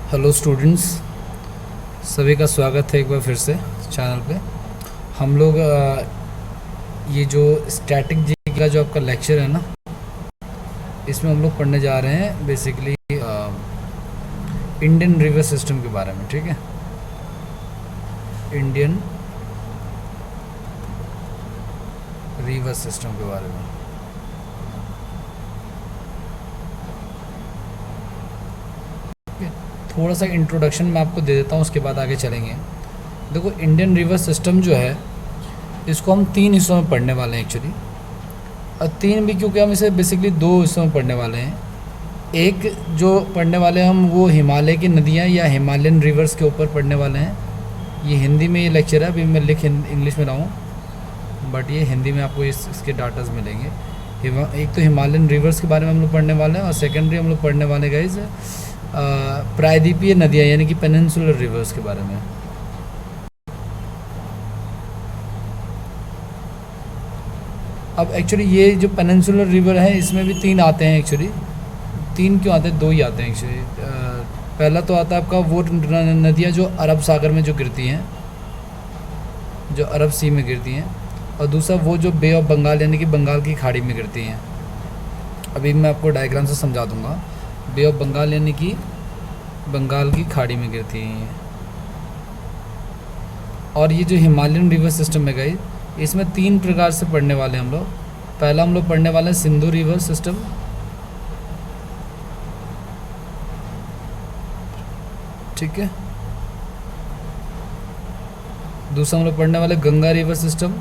Hello students, सभी का स्वागत है एक बार फिर से चैनल पे। हम लोग ये जो स्टैटिक जी का जो आपका लेक्चर है ना, इसमें हम लोग पढ़ने जा रहे हैं बेसिकली इंडियन रिवर सिस्टम के बारे में। ठीक है, इंडियन रिवर सिस्टम के बारे में। थोड़ा सा इंट्रोडक्शन मैं आपको दे देता हूँ, उसके बाद आगे चलेंगे। देखो, इंडियन रिवर सिस्टम जो है इसको हम 3 हिस्सों में पढ़ने वाले हैं एक्चुअली। और 3 भी क्योंकि हम इसे बेसिकली 2 हिस्सों में पढ़ने वाले हैं। एक जो पढ़ने वाले हैं हम, वो हिमालय की नदियाँ या हिमालयन रिवर्स के ऊपर पढ़ने वाले हैं। ये हिंदी में ये लेक्चर है, अभी मैं इंग्लिश में रहा हूँ, बट ये हिंदी में आपको इसके डाटाज मिलेंगे। एक तो हिमालयन रिवर्स के बारे में हम लोग पढ़ने वाले हैं, और सेकेंडरी हम लोग पढ़ने वाले गाइस प्रायद्वीपीय नदियाँ यानी कि पेनिनसुलर रिवर्स के बारे में। अब एक्चुअली ये जो पेनिनसुलर रिवर है इसमें भी 3 आते हैं एक्चुअली। 3 क्यों आते हैं, 2 ही आते हैं एक्चुअली। पहला तो आता है आपका वो नदियाँ जो अरब सागर में जो गिरती हैं, जो अरब सी में गिरती हैं, और दूसरा वो जो बे ऑफ बंगाल यानी कि बंगाल की खाड़ी में गिरती हैं। अभी मैं आपको डायग्राम से समझा दूंगा। बे ऑफ बंगाल यानी कि बंगाल की खाड़ी में गिरती हैं। और ये जो हिमालयन रिवर सिस्टम है गाइस, इसमें 3 प्रकार से पढ़ने वाले हैं हम लोग। पहला हम लोग पढ़ने वाले हैं सिंधु रिवर सिस्टम, ठीक है। दूसरा हम लोग पढ़ने वाले Ganga river system,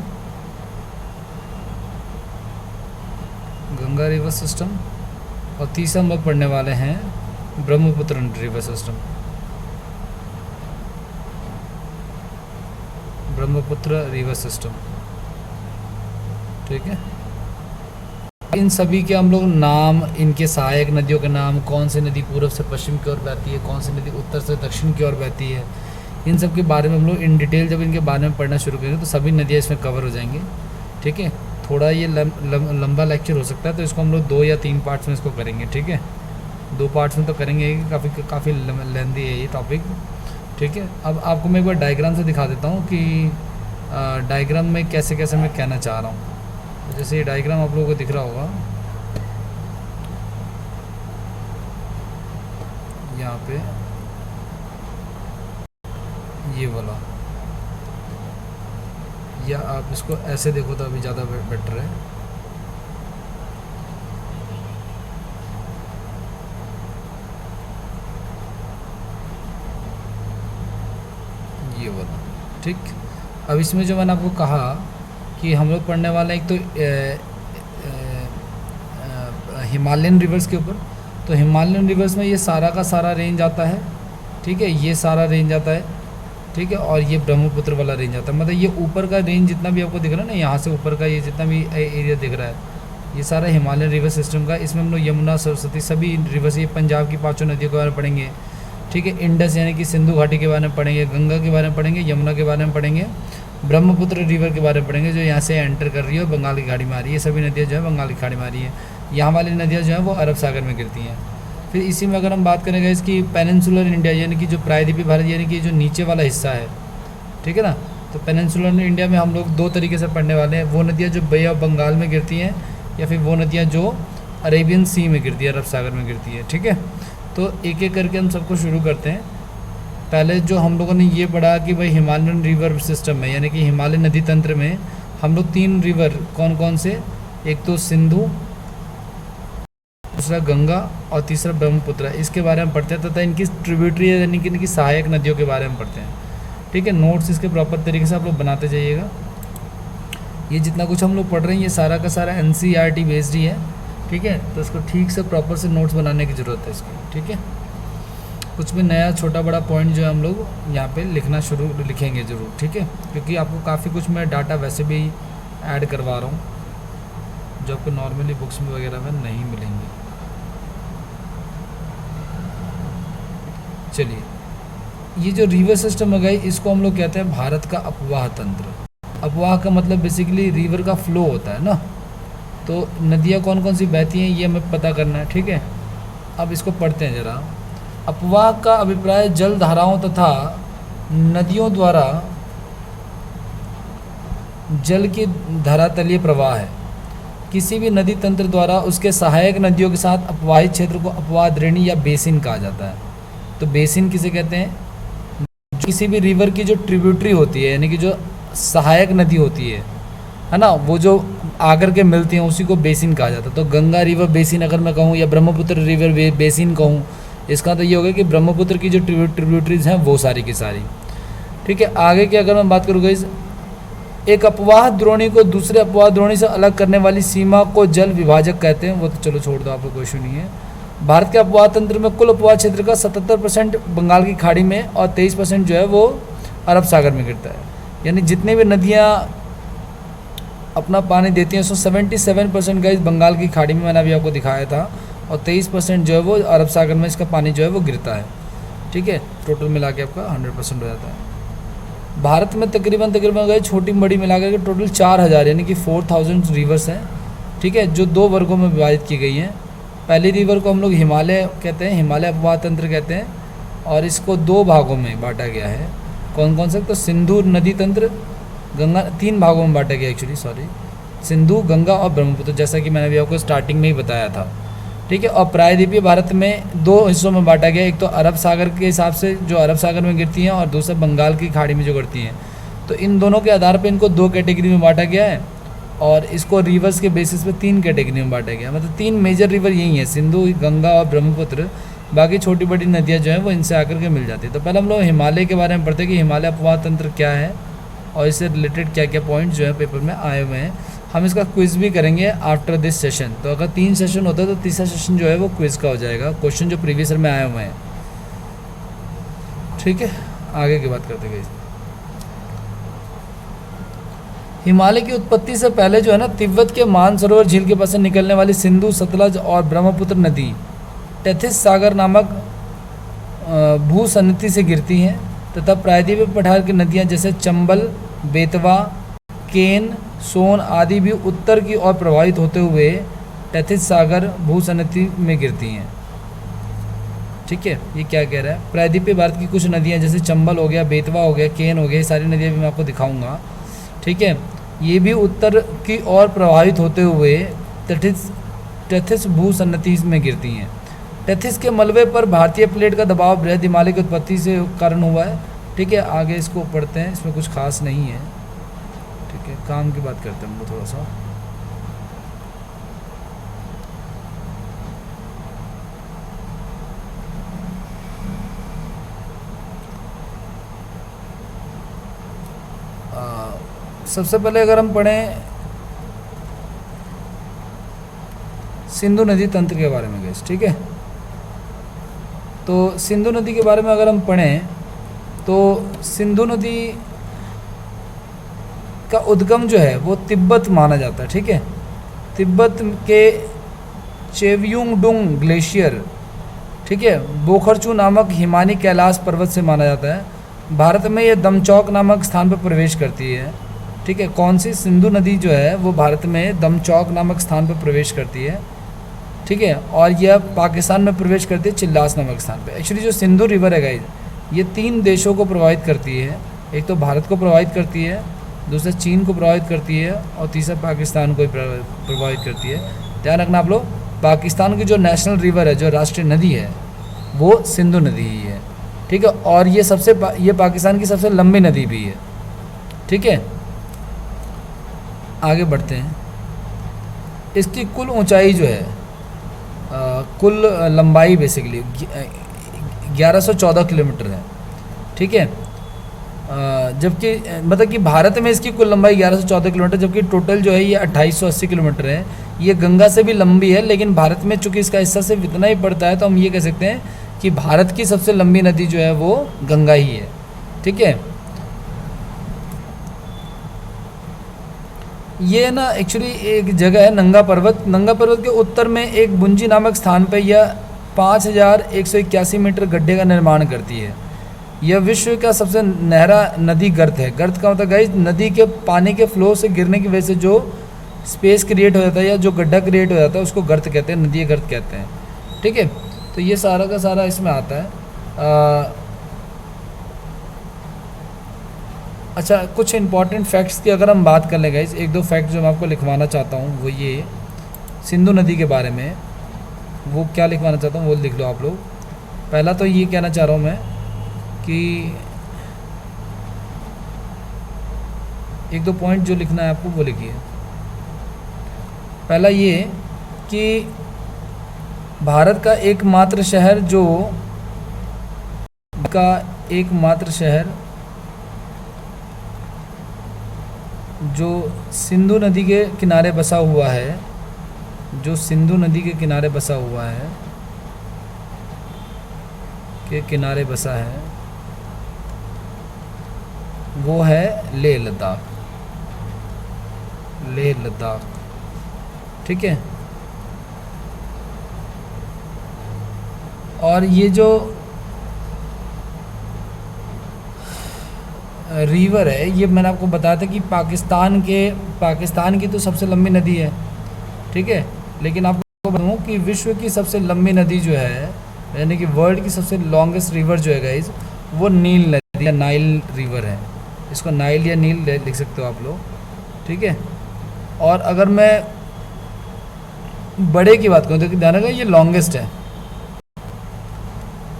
Ganga river system. और तीसरा हम लोग पढ़ने वाले हैं Brahmaputra river system, Brahmaputra river system, ठीक है। इन सभी के हम लोग नाम, इनके सहायक नदियों के नाम, कौन सी नदी पूर्व से पश्चिम की ओर बहती है, कौन सी नदी उत्तर से दक्षिण की ओर बहती है, इन सब के बारे में हम लोग इन डिटेल जब इनके बारे में पढ़ना शुरू करेंगे तो सभी नदियाँ इसमें कवर हो जाएंगी, ठीक है। थोड़ा ये लंबा लेक्चर हो सकता है, तो इसको हम लोग 2 या 3 पार्ट्स में इसको करेंगे, ठीक है। 2 पार्ट्स में तो करेंगे, काफ़ी लेंदी है ये टॉपिक, ठीक है। अब आपको मैं एक बार डायग्राम से दिखा देता हूँ कि डायग्राम में कैसे कैसे मैं कहना चाह रहा हूँ। तो जैसे ये डायग्राम आप लोगों को दिख रहा होगा यहाँ पे, ये वाला, या आप इसको ऐसे देखो तो अभी ज़्यादा बेटर है। ये वाला, ठीक। अब इसमें जो मैंने आपको कहा कि हम लोग पढ़ने वाले हैं एक तो हिमालयन रिवर्स के ऊपर। तो हिमालयन रिवर्स में ये सारा का सारा रेंज आता है, ठीक है। ये सारा रेंज आता है, ठीक है। और ये ब्रह्मपुत्र वाला रेंज आता है। मतलब ये ऊपर का रेंज जितना भी आपको दिख रहा है ना, यहाँ से ऊपर का ये जितना भी एरिया दिख रहा है, ये सारा हिमालयन रिवर सिस्टम का। इसमें हम लोग यमुना, सरस्वती, सभी रिवर्स, ये पंजाब की 5 नदियों के बारे में पढ़ेंगे, ठीक है। इंडस यानी कि सिंधु घाटी के बारे में पढ़ेंगे, गंगा के बारे में पढ़ेंगे, यमुना के बारे में पढ़ेंगे, ब्रह्मपुत्र रिवर के बारे में पढ़ेंगे जो यहाँ से एंटर कर रही है और बंगाल की खाड़ी में आ रही है। सभी नदियाँ जो है बंगाल की खाड़ी में आ रही है। यहाँ वाली नदियाँ जो है वो अरब सागर में गिरती हैं। फिर इसी में अगर हम बात करेंगे इसकी पेनिनसुलर इंडिया यानी कि जो प्रायद्वीपीय भारत यानी कि जो नीचे वाला हिस्सा है, ठीक है ना। तो पेनिनसुलर इंडिया में हम लोग 2 तरीके से पढ़ने वाले हैं। वो नदियाँ जो बे ऑफ बंगाल में गिरती हैं, या फिर वो नदियाँ जो अरेबियन सी में गिरती है, अरब सागर में गिरती है, ठीक है। तो एक एक करके हम सबको शुरू करते हैं। पहले जो हम लोगों ने ये पढ़ा कि भाई हिमालयन रिवर सिस्टम में यानी कि हिमालय नदी तंत्र में हम लोग 3 रिवर कौन कौन से, एक तो सिंधु, दूसरा गंगा और तीसरा ब्रह्मपुत्र, इसके बारे में पढ़ते हैं तथा इनकी ट्रिब्यूटरी यानी कि इनकी सहायक नदियों के बारे में पढ़ते हैं, ठीक है। नोट्स इसके प्रॉपर तरीके से आप लोग बनाते जाइएगा। ये जितना कुछ हम लोग पढ़ रहे हैं ये सारा का सारा NCERT बेस्ड ही है, ठीक है। तो इसको ठीक से प्रॉपर से नोट्स बनाने की ज़रूरत है इसको, ठीक है। कुछ भी नया छोटा बड़ा पॉइंट जो है हम लोग यहाँ पे लिखेंगे ज़रूर, ठीक है। क्योंकि आपको काफ़ी कुछ मैं डाटा वैसे भी ऐड करवा रहा हूँ जो आपको नॉर्मली बुक्स में वगैरह में नहीं मिलेंगे। चलिए, ये जो रिवर सिस्टम है गाइस, इसको हम लोग कहते हैं भारत का अपवाह तंत्र। अपवाह का मतलब बेसिकली रिवर का फ्लो होता है ना। तो नदियाँ कौन कौन सी बहती हैं ये हमें पता करना है, ठीक है। अब इसको पढ़ते हैं ज़रा। अपवाह का अभिप्राय जल धाराओं तथा नदियों द्वारा जल की धरातलीय प्रवाह है। किसी भी नदी तंत्र द्वारा उसके सहायक नदियों के साथ अपवाहित क्षेत्र को अपवाहद्रोणी या बेसिन कहा जाता है। तो बेसिन किसे कहते हैं? किसी भी रिवर की जो ट्रिब्यूटरी होती है, यानी कि जो सहायक नदी होती है ना, वो जो आकर के मिलती हैं, उसी को बेसिन कहा जाता है। तो गंगा रिवर बेसिन अगर मैं कहूँ, या ब्रह्मपुत्र रिवर बेसिन कहूँ, इसका तो ये होगा कि ब्रह्मपुत्र की जो ट्रिब्यूटरीज हैं वो सारी की सारी। ठीक है, आगे की अगर मैं बात करूँगा, एक अपवाह द्रोणी को दूसरे अपवाह द्रोणी से अलग करने वाली सीमा को जल विभाजक कहते हैं। वो तो चलो छोड़ दो, आपको कोई इशू नहीं है। भारत के अपवाह तंत्र में कुल अपवाह क्षेत्र का 77% बंगाल की खाड़ी में और 23% जो है वो अरब सागर में गिरता है। यानी जितने भी नदियाँ अपना पानी देती हैं, उसमें 77% का इस बंगाल की खाड़ी में मैंने अभी आपको दिखाया था, और 23% जो है वो अरब सागर में इसका पानी जो है वो गिरता है। ठीक है, टोटल मिला के आपका 100% हो जाता है। भारत में तकरीबन गए छोटी बड़ी मिला करके टोटल 4000 यानी कि 4000 रिवर्स हैं। ठीक है, जो 2 वर्गों में विभाजित की गई हैं। पहली रिवर को हम लोग हिमालय कहते हैं, हिमालय अपवाह तंत्र कहते हैं, और इसको 2 भागों में बांटा गया है। कौन कौन से? तो सिंधु नदी तंत्र, गंगा, 3 भागों में बांटा गया एक्चुअली, सॉरी, सिंधु, गंगा और ब्रह्मपुत्र, जैसा कि मैंने अभी आपको स्टार्टिंग में ही बताया था। ठीक है, और प्रायद्वीपीय भारत में 2 हिस्सों में बांटा गया, एक तो अरब सागर के हिसाब से जो अरब सागर में गिरती हैं, और दूसरा बंगाल की खाड़ी में जो गिरती हैं। तो इन दोनों के आधार पर इनको 2 कैटेगरी में बांटा गया है, और इसको रिवर्स के बेसिस पे 3 कैटेगरी में बांटा गया। मतलब 3 मेजर रिवर यही है, सिंधु, गंगा और ब्रह्मपुत्र। बाकी छोटी बड़ी नदियाँ जो हैं वो इनसे आकर के मिल जाती है। तो पहले हम लोग हिमालय के बारे में पढ़ते हैं कि हिमालय अपवाह तंत्र क्या है, और इससे रिलेटेड क्या क्या पॉइंट जो है पेपर में आए हुए हैं। हम इसका क्विज़ भी करेंगे आफ्टर दिस सेशन। तो अगर 3 सेशन होता है तो तीसरा सेशन जो है वो क्विज़ का हो जाएगा, क्वेश्चन जो प्रीवियस ईयर में आए हुए हैं। ठीक है, आगे की बात करते हैं। हिमालय की उत्पत्ति से पहले जो है ना, तिब्बत के मानसरोवर झील के पास से निकलने वाली सिंधु, सतलज और ब्रह्मपुत्र नदी टेथिस सागर नामक भूसन्निधि से गिरती हैं, तथा प्रायद्वीपीय पठार की नदियां जैसे चंबल, बेतवा, केन, सोन आदि भी उत्तर की ओर प्रवाहित होते हुए टेथिस सागर भूसन्निधि में गिरती हैं। ठीक है, ये क्या कह रहा है? प्रायद्वीपीय भारत की कुछ नदियां जैसे चंबल हो गया, बेतवा हो गया, केन हो गया, ये सारी नदियां भी मैं आपको दिखाऊंगा। ठीक है, ये भी उत्तर की ओर प्रवाहित होते हुए टेथिस भूसन्निधि में गिरती हैं। टेथिस के मलबे पर भारतीय प्लेट का दबाव बृहद हिमालय की उत्पत्ति से कारण हुआ है। ठीक है, आगे इसको पढ़ते हैं, इसमें कुछ खास नहीं है। ठीक है, काम की बात करते हैं हम थोड़ा सा। सबसे पहले अगर हम पढ़ें सिंधु नदी तंत्र के बारे में गाइस। ठीक है, तो सिंधु नदी के बारे में अगर हम पढ़ें तो सिंधु नदी का उद्गम जो है वो तिब्बत माना जाता है। ठीक है, तिब्बत के चेवयुंगडुंग ग्लेशियर, ठीक है, बोखरचू नामक हिमानी कैलाश पर्वत से माना जाता है। भारत में यह दमचौक नामक स्थान पर प्रवेश करती है। ठीक है, कौन सी? सिंधु नदी जो है वो भारत में दमचौक नामक स्थान पर प्रवेश करती है। ठीक है, और यह पाकिस्तान में प्रवेश करती है चिल्लास नामक स्थान पे। एक्चुअली जो सिंधु रिवर है गाइस, ये 3 देशों को प्रभावित करती है। एक तो भारत को प्रभावित करती है, दूसरा चीन को प्रभावित करती है, और तीसरा पाकिस्तान को प्रभावित करती है। ध्यान रखना आप लोग, पाकिस्तान की जो नेशनल रिवर है, जो राष्ट्रीय नदी है, वो सिंधु नदी ही है। ठीक है, और ये पाकिस्तान की सबसे लंबी नदी भी है। ठीक है, आगे बढ़ते हैं। इसकी कुल ऊंचाई जो है, कुल लंबाई बेसिकली 1114 किलोमीटर है। ठीक है, जबकि मतलब कि भारत में इसकी कुल लंबाई 1114 किलोमीटर, जबकि टोटल जो है ये 2880 किलोमीटर है। ये गंगा से भी लंबी है, लेकिन भारत में चूँकि इसका हिस्सा सिर्फ इतना ही पड़ता है, तो हम ये कह सकते हैं कि भारत की सबसे लंबी नदी जो है वो गंगा ही है। ठीक है, ये ना एक्चुअली एक जगह है नंगा पर्वत। नंगा पर्वत के उत्तर में एक बुंजी नामक स्थान पर यह 5181 मीटर गड्ढे का निर्माण करती है। यह विश्व का सबसे नहरा नदी गर्त है। गर्त का मतलब गाइस, नदी के पानी के फ्लो से गिरने की वजह से जो स्पेस क्रिएट हो जाता है या जो गड्ढा क्रिएट हो जाता है उसको गर्त कहते हैं, नदी गर्त कहते हैं। ठीक है, तो ये सारा का सारा इसमें आता है। अच्छा, कुछ इंपॉर्टेंट फैक्ट्स की अगर हम बात कर ले गाइस, एक दो फैक्ट जो मैं आपको लिखवाना चाहता हूँ वो ये सिंधु नदी के बारे में, वो क्या लिखवाना चाहता हूँ वो लिख लो आप लोग। पहला तो ये कहना चाह रहा हूँ मैं कि एक दो पॉइंट जो लिखना है आपको वो लिखिए। पहला ये कि भारत का एकमात्र शहर जो सिंधु नदी के किनारे बसा हुआ है, वो है लेह लद्दाख। ठीक है। और ये जो रिवर है, ये मैंने आपको बताया था कि पाकिस्तान की तो सबसे लंबी नदी है, ठीक है। लेकिन आपको बताऊँ कि विश्व की सबसे लंबी नदी जो है, यानी कि वर्ल्ड की सबसे लॉन्गेस्ट रिवर जो है गाइज, वो नील नदी या नाइल रिवर है। इसको नाइल या नील लिख सकते हो आप लोग, ठीक है। और अगर मैं बड़े की बात करूँ तो ध्यान रखना ये लॉन्गेस्ट है,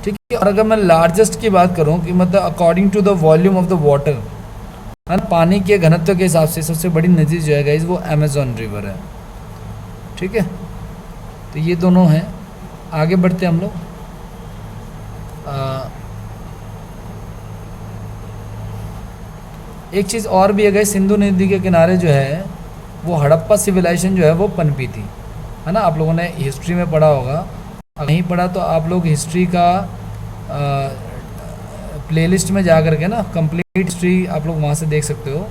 ठीक है। और अगर मैं लार्जेस्ट की बात करूँ कि मतलब according to the volume of the water, है ना, पानी के घनत्व के हिसाब से सबसे बड़ी नदी जो है गाइज वो अमेज़न रिवर है, ठीक है। तो ये दोनों हैं। आगे बढ़ते हैं हम लोग। एक चीज़ और भी है गाइज, सिंधु नदी के किनारे जो है वो हड़प्पा सिविलाइजेशन जो है वो पनपी थी, है ना। आप लोगों ने हिस्ट्री में पढ़ा होगा, अगर नहीं पढ़ा तो आप लोग हिस्ट्री का प्लेलिस्ट में जा करके ना कंप्लीट हिस्ट्री आप लोग वहाँ से देख सकते हो।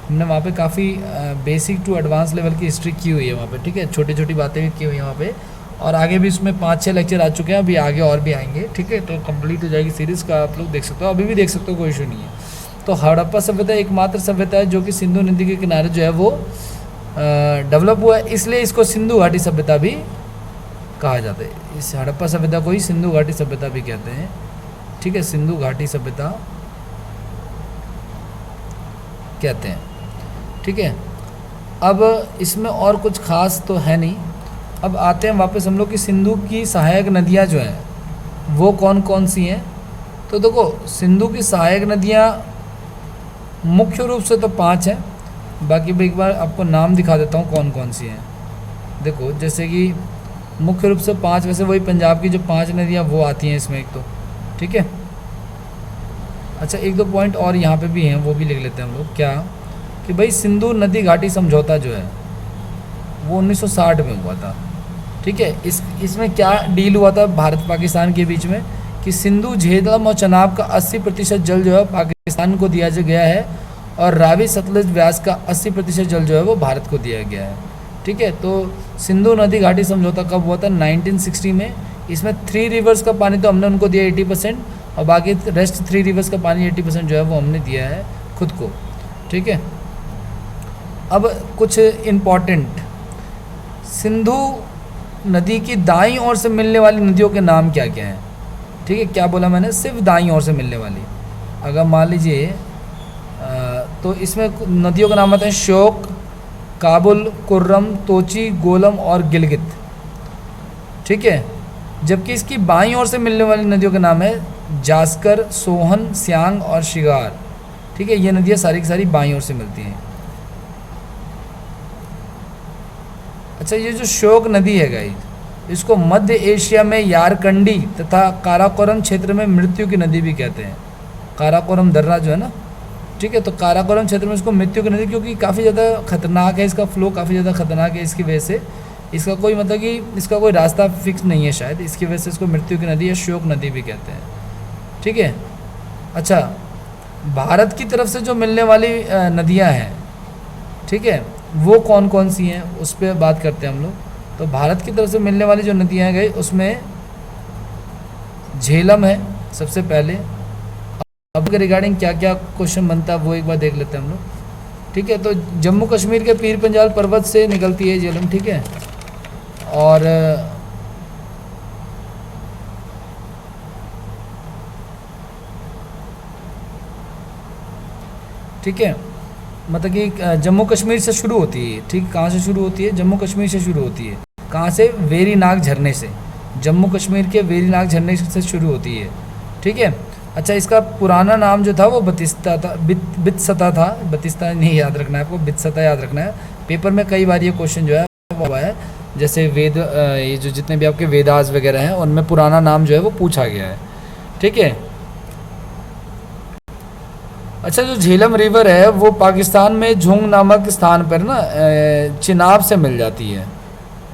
हमने वहाँ पे काफ़ी बेसिक टू एडवांस लेवल की हिस्ट्री की हुई है वहाँ पे, ठीक है। छोटी छोटी बातें भी की हुई हैं वहाँ पे, और आगे भी इसमें 5-6 लेक्चर आ चुके हैं, अभी आगे और भी आएंगे, ठीक है। तो कंप्लीट हो जाएगी सीरीज़ का, आप लोग देख सकते हो, अभी भी देख सकते हो, कोई इशू नहीं है। तो हड़प्पा सभ्यता एकमात्र सभ्यता है जो कि सिंधु नदी के किनारे जो है वो डेवलप हुआ है, इसलिए इसको सिंधु घाटी सभ्यता भी कहा जाता है। इस हड़प्पा सभ्यता को ही सिंधु घाटी सभ्यता भी कहते हैं, ठीक है। सिंधु घाटी सभ्यता कहते हैं, ठीक है। अब इसमें और कुछ खास तो है नहीं। अब आते हैं वापस हम लोग कि सिंधु की सहायक नदियां जो हैं वो कौन कौन सी हैं। तो देखो, सिंधु की सहायक नदियां मुख्य रूप से तो 5 हैं, बाकी भी एक बार आपको नाम दिखा देता हूँ कौन कौन सी हैं। देखो, जैसे कि मुख्य रूप से 5, वैसे वही पंजाब की जो 5 नदियाँ वो आती हैं इसमें एक तो, ठीक है। अच्छा, एक दो पॉइंट और यहाँ पे भी हैं, वो भी लिख लेते हैं हम लोग। क्या कि भाई सिंधु नदी घाटी समझौता जो है वो 1960 में हुआ था, ठीक है। इसमें क्या डील हुआ था भारत पाकिस्तान के बीच में कि सिंधु, झेलम और चनाब का 80% जल जो है पाकिस्तान को दिया गया है, और रावी सतलज व्यास का 80% जल जो है वो भारत को दिया गया है, ठीक है। तो सिंधु नदी घाटी समझौता कब हुआ था? 1960 में। इसमें 3 रिवर्स का पानी तो हमने उनको दिया 80%, और बाकी रेस्ट 3 रिवर्स का पानी 80% जो है वो हमने दिया है खुद को, ठीक है। अब कुछ इम्पॉर्टेंट, सिंधु नदी की दाईं ओर से मिलने वाली नदियों के नाम क्या क्या हैं, ठीक है। क्या बोला मैंने? सिर्फ दाईं ओर से मिलने वाली। अगर मान लीजिए तो इसमें नदियों का नाम आते हैं श्योक, काबुल, कुर्रम, तोची, गोलम और गिलगित, ठीक है। जबकि इसकी बाईं ओर से मिलने वाली नदियों का नाम है जास्कर, सोहन, सियांग और शिगार, ठीक है। ये नदियाँ सारी की सारी बाईं ओर से मिलती हैं। अच्छा, ये जो श्योक नदी है गाइस, इसको मध्य एशिया में यारकंडी तथा काराकोरम क्षेत्र में मृत्यु की नदी भी कहते हैं। काराकोरम दर्रा जो है ना, ठीक है। तो काराकोरम क्षेत्र में इसको मृत्यु की नदी, क्योंकि काफ़ी ज़्यादा खतरनाक है, इसका फ्लो काफ़ी ज़्यादा खतरनाक है, इसकी वजह से इसका कोई मतलब कि इसका कोई रास्ता फिक्स नहीं है शायद, इसकी वजह से इसको मृत्यु की नदी या श्योक नदी भी कहते हैं, ठीक है। अच्छा, भारत की तरफ से जो मिलने वाली नदियाँ हैं, ठीक है, वो कौन कौन सी हैं उस पर बात करते हैं हम लोग। तो भारत की तरफ से मिलने वाली जो नदियाँ गई उसमें झेलम है सबसे पहले। अब के रिगार्डिंग क्या क्या क्वेश्चन बनता है वो एक बार देख लेते हैं हम लोग, ठीक है। तो जम्मू कश्मीर के पीर पंजाल पर्वत से निकलती है झेलम, ठीक है। और ठीक है, मतलब कि जम्मू कश्मीर से शुरू होती है, ठीक, कहाँ से शुरू होती है, जम्मू कश्मीर से शुरू होती है। कहाँ से, वेरीनाग झरने से, जम्मू कश्मीर के वेरीनाग झरने से शुरू होती है, ठीक है। अच्छा, इसका पुराना नाम जो था वो बतिस्ता था, बितसता था, बतिस्ता नहीं याद रखना है आपको, बितसता याद रखना है। पेपर में कई बार ये क्वेश्चन जो है वो हुआ है, जैसे वेद, ये जो जितने भी आपके वेदास वगैरह हैं उनमें पुराना नाम जो है वो पूछा गया है, ठीक है। अच्छा, जो झेलम रिवर है वो पाकिस्तान में झुंग नामक स्थान पर ना चिनाब से मिल जाती है,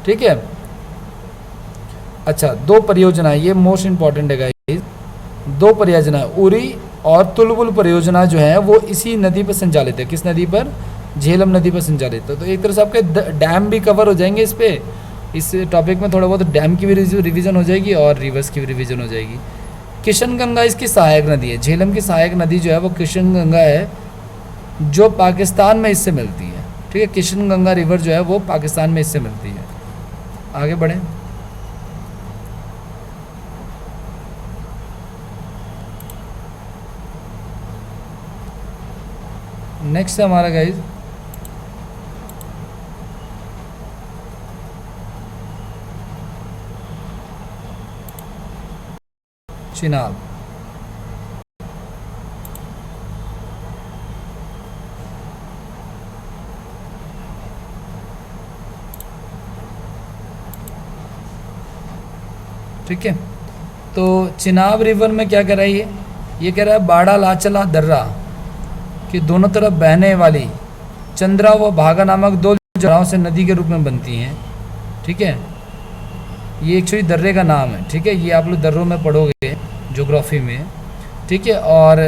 ठीक है। अच्छा, दो परियोजनाएं, ये मोस्ट इंपॉर्टेंट है गाइस, दो परियोजनाएं उरी और तुलबुल परियोजना जो है वो इसी नदी पर संचालित है। किस नदी पर, झेलम नदी पर संचालित है। तो एक तरह से आपके डैम भी कवर हो जाएंगे इस पे, इस टॉपिक में थोड़ा बहुत डैम की भी रिवीजन हो जाएगी और रिवर्स की भी रिवीजन हो जाएगी। किशन गंगा इसकी सहायक नदी है, झेलम की सहायक नदी जो है वो किशन गंगा है, जो पाकिस्तान में इससे मिलती है, ठीक है। किशन गंगा रिवर जो है वो पाकिस्तान में इससे मिलती है। आगे बढ़ें। नेक्स्ट है हमारा गाइज चिनाब। ठीक है, तो चिनाब रिवर में क्या कह रहा है ये कह रहा है बाड़ा लाचला दर्रा कि दोनों तरफ बहने वाली चंद्रा व भागा नामक दो जराओं से नदी के रूप में बनती हैं, ठीक है। ये एक्चुअली दर्रे का नाम है, ठीक है, ये आप लोग दर्रों में पढ़ोगे ज्योग्राफी में, ठीक है। और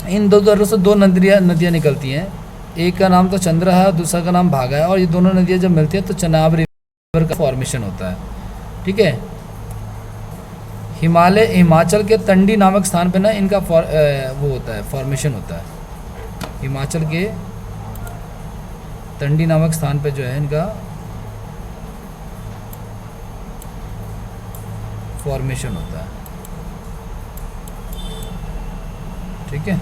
इन दो दर्रों से दो नदियाँ निकलती हैं, एक का नाम तो चंद्रा है और दूसरा का नाम भागा है, और ये दोनों नदियाँ जब मिलती हैं तो चिनाब रिवर का फॉर्मेशन होता है, ठीक है। हिमाचल के तंडी नामक स्थान पे ना इनका वो होता है, फॉर्मेशन होता है। हिमाचल के तंडी नामक स्थान पे जो है इनका फॉर्मेशन होता है, ठीक है।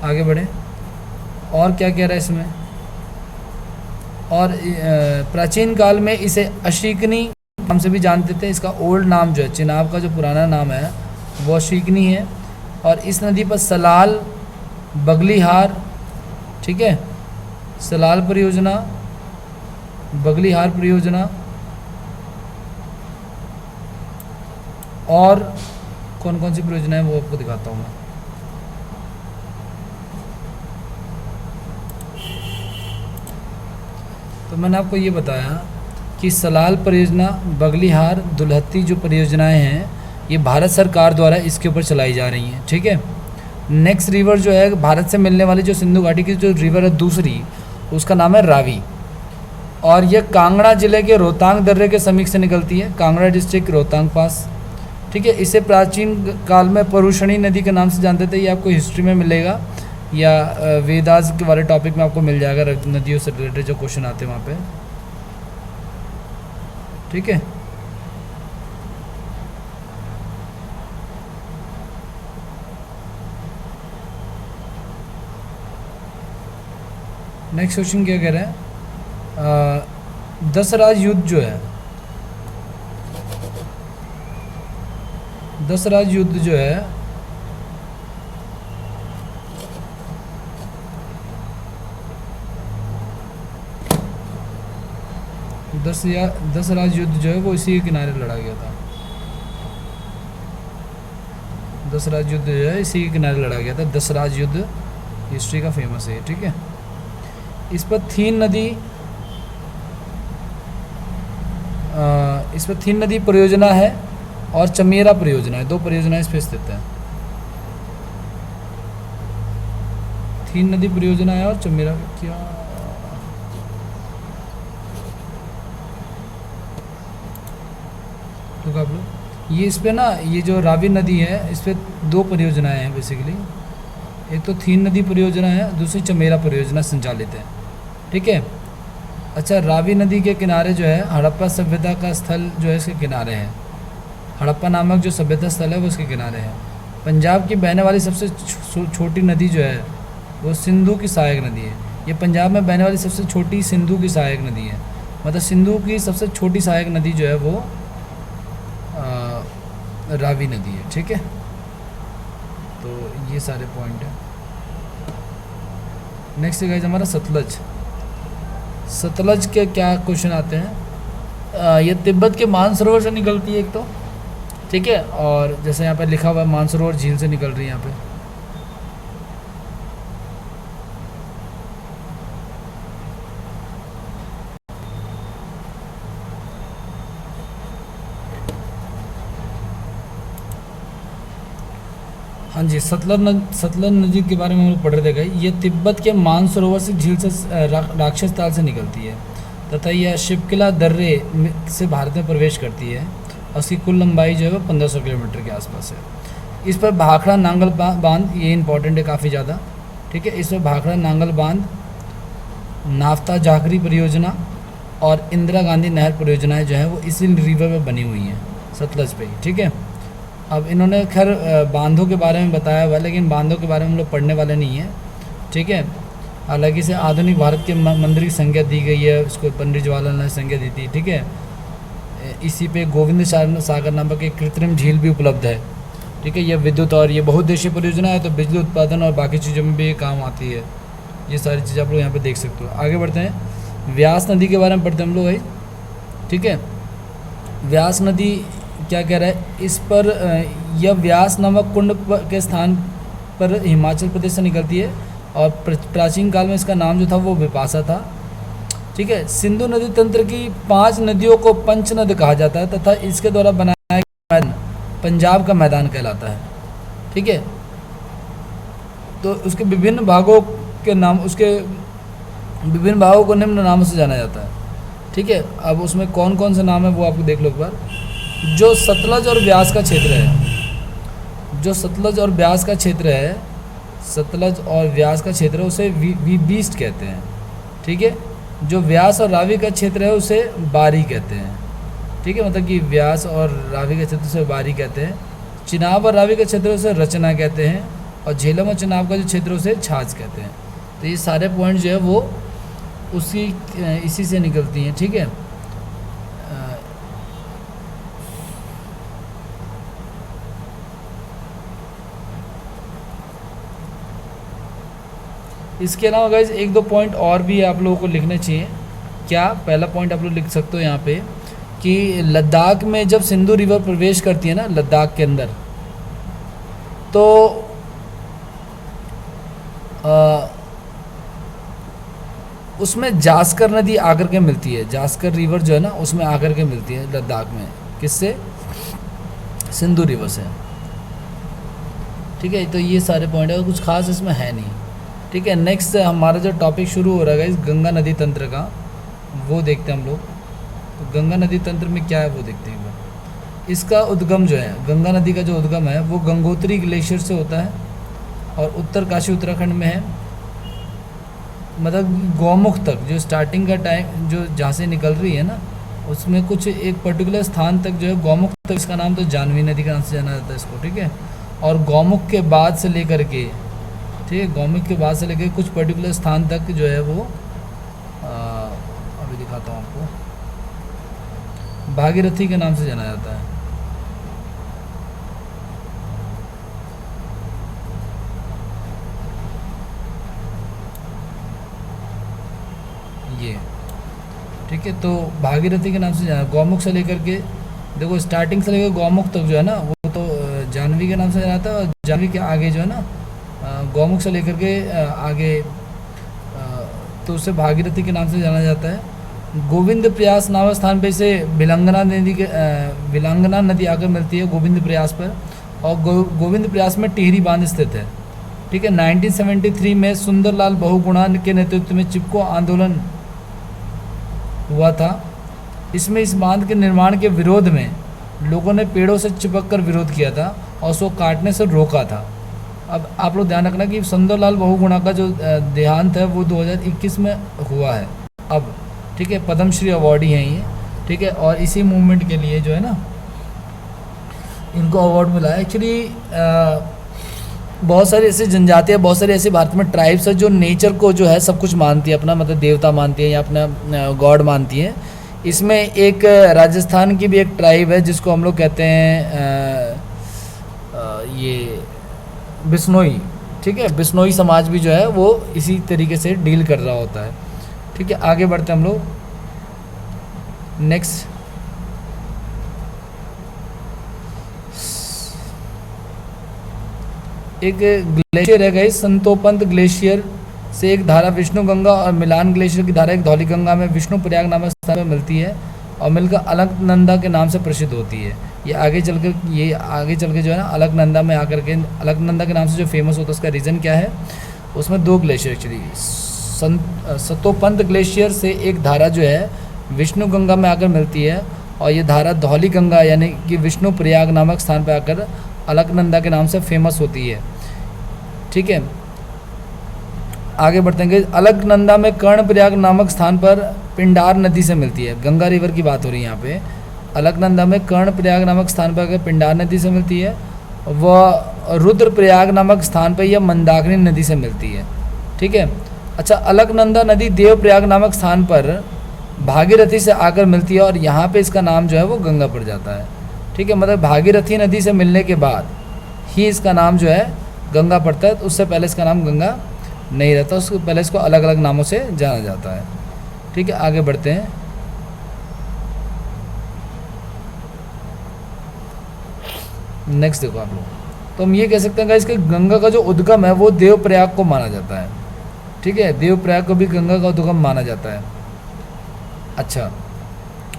आगे बढ़े, और क्या कह रहा है इसमें, और प्राचीन काल में इसे अशीकनी नाम से भी जानते थे। इसका ओल्ड नाम जो है, चिनाब का जो पुराना नाम है वो अशीकनी है। और इस नदी पर सलाल, बगलीहार, ठीक है, सलाल परियोजना, बगलीहार परियोजना और कौन कौन सी परियोजना है वो आपको दिखाता हूँ मैं। तो मैंने आपको ये बताया कि सलाल परियोजना, बगलीहार, दुल्हत्ती जो परियोजनाएं हैं ये भारत सरकार द्वारा इसके ऊपर चलाई जा रही हैं, ठीक है। नेक्स्ट रिवर जो है भारत से मिलने वाली जो सिंधु घाटी की जो रिवर है दूसरी, उसका नाम है रावी, और ये कांगड़ा जिले के रोहतांग दर्रे के समीप से निकलती है, कांगड़ा डिस्ट्रिक्ट रोहतांग पास, ठीक है। इसे प्राचीन काल में परुषणी नदी के नाम से जानते थे, ये आपको हिस्ट्री में मिलेगा या वेदास के वाले टॉपिक में आपको मिल जाएगा, नदियों से रिलेटेड जो क्वेश्चन आते हैं वहाँ पे, ठीक है। नेक्स्ट क्वेश्चन क्या कह रहे हैं, दसराज युद्ध जो है, दसराज युद्ध जो है दसराज युद्ध जो है वो इसी के किनारे लड़ा गया था। दसराज युद्ध जो है इसी के किनारे लड़ा गया था। दसराज युद्ध हिस्ट्री का फेमस है, ठीक है। इस पर थीन नदी, इस पर थीन नदी परियोजना है और चमेरा परियोजना है, दो परियोजनाएं इस पर स्थित है। थीन नदी परियोजना है और चमेरा, क्या तो आप लोग ये इस पे ना, ये जो रावी नदी है इस पे दो परियोजनाएं हैं बेसिकली, एक तो थीन नदी परियोजना है, दूसरी चमेरा परियोजना संचालित है, ठीक है। अच्छा, रावी नदी के किनारे जो है हड़प्पा सभ्यता का स्थल जो है इसके किनारे है, हड़प्पा नामक जो सभ्यता स्थल है वो इसके किनारे है। पंजाब की बहने वाली सबसे छोटी नदी जो है वो सिंधु की सहायक नदी है। ये पंजाब में बहने वाली सबसे छोटी सिंधु की सहायक नदी है। मतलब सिंधु की सबसे छोटी सहायक नदी जो है वो रावी नदी है। ठीक है, तो ये सारे पॉइंट हैं। नेक्स्ट है गाइस हमारा सतलज। सतलज के क्या क्वेश्चन आते हैं। ये तिब्बत के मानसरोवर से निकलती है एक तो, ठीक है, और जैसे यहाँ पे लिखा हुआ है मानसरोवर झील से निकल रही है यहाँ पे। हाँ जी, सतलज नदी के बारे में हम लोग पढ़ रहे थे। ये तिब्बत के मानसरोवर से झील से राक्षस ताल से निकलती है तथा यह शिवकिला दर्रे से भारत में प्रवेश करती है और उसकी कुल लंबाई जो है वो 1500 किलोमीटर के आसपास है। इस पर भाखड़ा नांगल बांध, ये इंपॉर्टेंट है काफ़ी ज़्यादा, ठीक है। इस पर भाखड़ा नांगल बांध, नाफ्ता जाखरी परियोजना और इंदिरा गांधी नहर परियोजनाएँ जो है वो इसी रिवर पर बनी हुई हैं, सतलज पे ही, ठीक है। अब इन्होंने खैर बांधों के बारे में बताया हुआ है, लेकिन बांधों के बारे में हम लोग पढ़ने वाले नहीं हैं, ठीक है। हालांकि इसे आधुनिक भारत के मंदिर की संज्ञा दी गई है, उसको पंडित जवाहरलाल ने संज्ञा दी थी, ठीक है। इसी पे गोविंद सागर नामक एक कृत्रिम झील भी उपलब्ध है, ठीक है। यह विद्युत और ये बहुउद्देशीय परियोजना है, तो बिजली उत्पादन और बाकी चीज़ों में भी काम आती है। ये सारी चीज़ें आप लोग यहाँ पे देख सकते हो। आगे बढ़ते हैं, व्यास नदी के बारे में पढ़ते हैं हम लोग भाई, ठीक है। व्यास नदी क्या कह रहा है इस पर, यह व्यास नामक कुंड के स्थान पर हिमाचल प्रदेश से निकलती है और प्राचीन काल में इसका नाम जो था वो विपाशा था, ठीक है। सिंधु नदी तंत्र की 5 नदियों को पंचनद कहा जाता है तथा इसके द्वारा बनाया गया मैदान पंजाब का मैदान कहलाता है, ठीक है। तो उसके विभिन्न भागों के नाम, उसके विभिन्न भागों को निम्न नामों से जाना जाता है, ठीक है। अब उसमें कौन कौन से नाम है वो आपको देख लो एक बार। जो सतलज और व्यास का क्षेत्र है, जो सतलज और व्यास का क्षेत्र है, सतलज और व्यास का क्षेत्र है उसे वीस्ट कहते हैं, ठीक है। जो व्यास और रावी का क्षेत्र है उसे बारी कहते हैं, ठीक है। मतलब कि व्यास और रावी का क्षेत्र से बारी कहते हैं। चिनाब और रावी का क्षेत्र उसे रचना कहते हैं और झेलम और चिनाब का जो क्षेत्र उसे छाछ कहते हैं। तो ये सारे पॉइंट जो है वो इसी से निकलती हैं, ठीक है। इसके अलावा गाइज 1-2 पॉइंट और भी आप लोगों को लिखने चाहिए। क्या, पहला पॉइंट आप लोग लिख सकते हो यहाँ पे कि लद्दाख में जब सिंधु रिवर प्रवेश करती है ना लद्दाख के अंदर, तो उसमें जास्कर नदी आकर के मिलती है। जास्कर रिवर जो है ना उसमें आकर के मिलती है लद्दाख में, किससे, सिंधु रिवर से, ठीक है। तो ये सारे पॉइंट है, कुछ खास इसमें है नहीं, ठीक है। नेक्स्ट हमारा जो टॉपिक शुरू हो रहा है इस गंगा नदी तंत्र का, वो देखते हैं हम लोग। तो गंगा नदी तंत्र में क्या है वो देखते हैं एक बार। इसका उद्गम जो है, गंगा नदी का जो उद्गम है वो गंगोत्री ग्लेशियर से होता है और उत्तरकाशी उत्तराखंड में है। मतलब गौमुख तक जो स्टार्टिंग का टाइम जो जहाँ से निकल रही है ना, उसमें कुछ एक पर्टिकुलर स्थान तक जो है गौमुख तक, इसका नाम तो जानवी नदी का नाम से जाना जाता है इसको, ठीक है। और गौमुख के बाद से लेकर के, ठीक है, गौमुख के बाद से लेकर कुछ पर्टिकुलर स्थान तक जो है वो अभी दिखाता हूँ आपको, भागीरथी के नाम से जाना जाता है। ये ठीक है, तो भागीरथी के नाम से जाना, गौमुख से लेकर के, देखो स्टार्टिंग से लेकर गौमुख तक जो है ना वो तो जानवी के नाम से जाना था, और जानवी के आगे जो है ना गौमुख से लेकर के आगे तो उसे भागीरथी के नाम से जाना जाता है। गोविंद प्रयास नामक स्थान पे इसे विलांगना नदी आकर मिलती है गोविंद प्रयास पर, और गोविंद प्रयास में टिहरी बांध स्थित है, ठीक है। 1973 में सुंदरलाल बहुगुणा के नेतृत्व में चिपको आंदोलन हुआ था। इसमें इस बांध के निर्माण के विरोध में लोगों ने पेड़ों से चिपक कर विरोध किया था और उसको काटने से रोका था। अब आप लोग ध्यान रखना कि सुंदरलाल बहुगुणा का जो देहांत है वो 2021 में हुआ है अब, ठीक है। पद्मश्री अवार्डी हैं ये, ठीक है। और इसी मूवमेंट के लिए जो है ना इनको अवार्ड मिला है। एक्चुअली बहुत सारी ऐसी जनजातियाँ, बहुत सारी ऐसी भारत में ट्राइब्स है जो नेचर को जो है सब कुछ मानती है, अपना मतलब देवता मानती है या अपना गॉड मानती है। इसमें एक राजस्थान की भी एक ट्राइब है जिसको हम लोग कहते हैं ये बिश्नोई। ठीक है, बिश्नोई समाज भी जो है वो इसी तरीके से डील कर रहा होता है। ठीक है, आगे बढ़ते हैं हम लोग नेक्स्ट। एक ग्लेशियर है गाइस, संतोपंत ग्लेशियर से एक धारा विष्णु गंगा और मिलान ग्लेशियर की धारा एक धौली गंगा में विष्णु प्रयाग नामक स्थान में मिलती है और मिलकर अलकनंदा के नाम से प्रसिद्ध होती है। ये आगे चल के जो है ना अलकनंदा में आकर के अलकनंदा के नाम से जो फेमस होता है उसका रीज़न क्या है, उसमें दो ग्लेशियर एक्चुअली, संतोपंत ग्लेशियर से एक धारा जो है विष्णु गंगा में आकर मिलती है और ये धारा धौली गंगा यानी कि विष्णु प्रयाग नामक स्थान पर आकर अलकनंदा के नाम से फेमस होती है। ठीक है, आगे बढ़ते हैं। अलकनंदा में कर्णप्रयाग नामक स्थान पर पिंडार नदी से मिलती है, गंगा रिवर की बात हो रही है यहाँ पे। अलकनंदा में कर्णप्रयाग नामक स्थान पर पिंडार नदी से मिलती है, वह रुद्रप्रयाग नामक स्थान पर यह मंदाकिनी नदी से मिलती है। ठीक है, अच्छा, अलकनंदा नदी देवप्रयाग नामक स्थान पर भागीरथी से आकर मिलती है और यहाँ पे इसका नाम जो है वो गंगा पड़ जाता है। ठीक है, मतलब भागीरथी नदी से मिलने के बाद ही इसका नाम जो है गंगा पड़ता है, तो उससे पहले इसका नाम गंगा नहीं रहता, उसके पहले इसको अलग अलग नामों से जाना जाता है। ठीक है, आगे बढ़ते हैं। नेक्स्ट देखो आप लोग, तो हम ये कह सकते हैं इसके गंगा का जो उद्गम है वो देवप्रयाग को माना जाता है। ठीक है, देवप्रयाग को भी गंगा का उद्गम माना जाता है। अच्छा,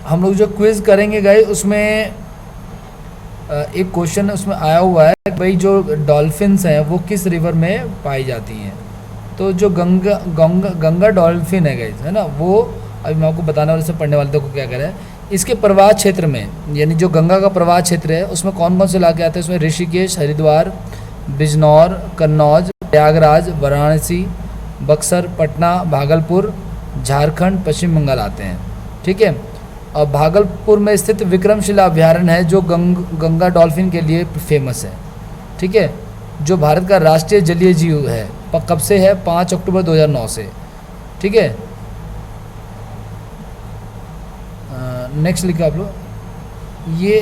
हम लोग जो क्विज करेंगे गाइस उसमें एक क्वेश्चन उसमें आया हुआ है भाई, जो डॉल्फिन्स हैं वो किस रिवर में पाई जाती हैं। तो जो गंगा डॉल्फिन है गाइस, है ना, वो अभी मैं आपको बताने वाले से पढ़ने वाले को क्या करें, इसके प्रवाह क्षेत्र में यानी जो गंगा का प्रवाह क्षेत्र है उसमें कौन कौन से इलाके आते हैं, उसमें ऋषिकेश, हरिद्वार, बिजनौर, कन्नौज, प्रयागराज, वाराणसी, बक्सर, पटना, भागलपुर, झारखंड, पश्चिम बंगाल आते हैं। ठीक है, और भागलपुर में स्थित विक्रमशिला अभयारण्य है जो गंगा डॉल्फिन के लिए फेमस है। ठीक है, जो भारत का राष्ट्रीय जलीय जीव है, कब से है, 5 अक्टूबर 2009 से। ठीक है, नेक्स्ट लिखो आप लोग, ये